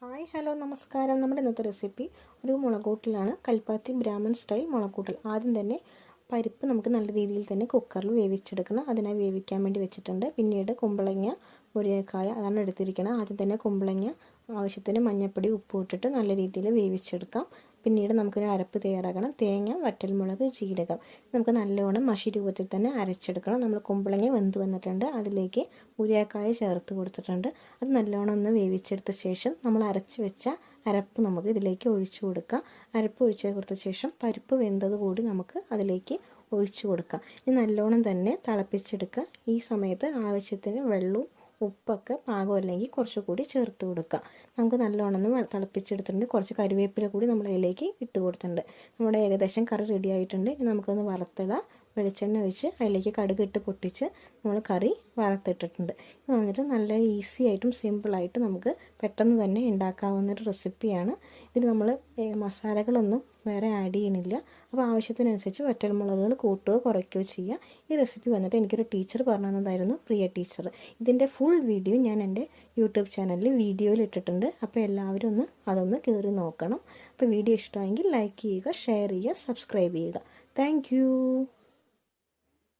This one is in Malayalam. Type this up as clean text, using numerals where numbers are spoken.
ഹായ് ഹലോ നമസ്കാരം. നമ്മുടെ ഇന്നത്തെ റെസിപ്പി ഒരു മുളകൂട്ടലാണ്. കൽപ്പാത്തി ബ്രാഹ്മൺ സ്റ്റൈൽ മുളകൂട്ടൽ. ആദ്യം തന്നെ പരിപ്പ് നമുക്ക് നല്ല രീതിയിൽ തന്നെ കുക്കറിൽ വേവിച്ചെടുക്കണം. അതിനായി വേവിക്കാൻ വേണ്ടി വെച്ചിട്ടുണ്ട്. പിന്നീട് കുമ്പളങ്ങ, മുരിങ്ങക്കായ അതാണ് എടുത്തിരിക്കണം. ആദ്യം തന്നെ കുമ്പളങ്ങ ആവശ്യത്തിന് മഞ്ഞൾപ്പൊടി ഉപ്പ് ഇട്ടിട്ട് നല്ല രീതിയിൽ വേവിച്ചെടുക്കാം. പിന്നീട് നമുക്കൊരു അരപ്പ് തയ്യാറാക്കണം. തേങ്ങ, വറ്റൽമുളക്, ജീരകം നമുക്ക് നല്ലോണം മഷി രൂപത്തിൽ തന്നെ അരച്ചെടുക്കണം. നമ്മൾ കുമ്പളങ്ങ വെന്ത് വന്നിട്ടുണ്ട്. അതിലേക്ക് മുരിങ്ങക്കായ ചേർത്ത് കൊടുത്തിട്ടുണ്ട്. അത് നല്ലോണം ഒന്ന് വേവിച്ചെടുത്ത ശേഷം നമ്മൾ അരച്ച് വെച്ച അരപ്പ് നമുക്ക് ഇതിലേക്ക് ഒഴിച്ചു കൊടുക്കാം. അരപ്പ് ഒഴിച്ച് കൊടുത്ത ശേഷം പരിപ്പ് വെന്തത് കൂടി നമുക്ക് അതിലേക്ക് ഒഴിച്ചു കൊടുക്കാം. ഇത് നല്ലോണം തന്നെ തിളപ്പിച്ചെടുക്കുക. ഈ സമയത്ത് ആവശ്യത്തിന് വെള്ളവും ഉപ്പൊക്കെ പാകമല്ലെങ്കിൽ കുറച്ചുകൂടി ചേർത്ത് കൊടുക്കുക. നമുക്ക് നല്ലോണം തിളപ്പിച്ചെടുത്തിട്ടുണ്ട്. കുറച്ച് കറിവേപ്പില കൂടി നമ്മൾ അതിലേക്ക് ഇട്ട് കൊടുത്തിട്ടുണ്ട്. നമ്മുടെ ഏകദേശം കറി റെഡി ആയിട്ടുണ്ട്. ഇനി നമുക്കൊന്ന് വറുത്തിടാം. വെളിച്ചെണ്ണ ഒഴിച്ച് അതിലേക്ക് കടുക് ഇട്ട് പൊട്ടിച്ച് നമ്മൾ കറി വറുത്തിട്ടിട്ടുണ്ട്. ഇത് വന്നിട്ട് നല്ല ഈസി ആയിട്ടും സിമ്പിളായിട്ട് നമുക്ക് പെട്ടെന്ന് തന്നെ ഉണ്ടാക്കാവുന്നൊരു റെസിപ്പിയാണ്. ഇതിൽ നമ്മൾ മസാലകളൊന്നും വേറെ ആഡ് ചെയ്യണില്ല. അപ്പോൾ ആവശ്യത്തിനനുസരിച്ച് വറ്റൽമുളകുകൾ കൂട്ടുകയോ കുറയ്ക്കുകയോ ചെയ്യുക. ഈ റെസിപ്പി വന്നിട്ട് എനിക്കൊരു ടീച്ചർ പറഞ്ഞു തന്നതായിരുന്നു, പ്രിയ ടീച്ചർ. ഇതിൻ്റെ ഫുൾ വീഡിയോ ഞാൻ എൻ്റെ യൂട്യൂബ് ചാനലിൽ വീഡിയോയിൽ ഇട്ടിട്ടുണ്ട്. അപ്പോൾ എല്ലാവരും അതൊന്ന് കയറി നോക്കണം. അപ്പോൾ വീഡിയോ ഇഷ്ടമായെങ്കിൽ ലൈക്ക് ചെയ്യുക, ഷെയർ ചെയ്യുക, സബ്സ്ക്രൈബ് ചെയ്യുക. താങ്ക്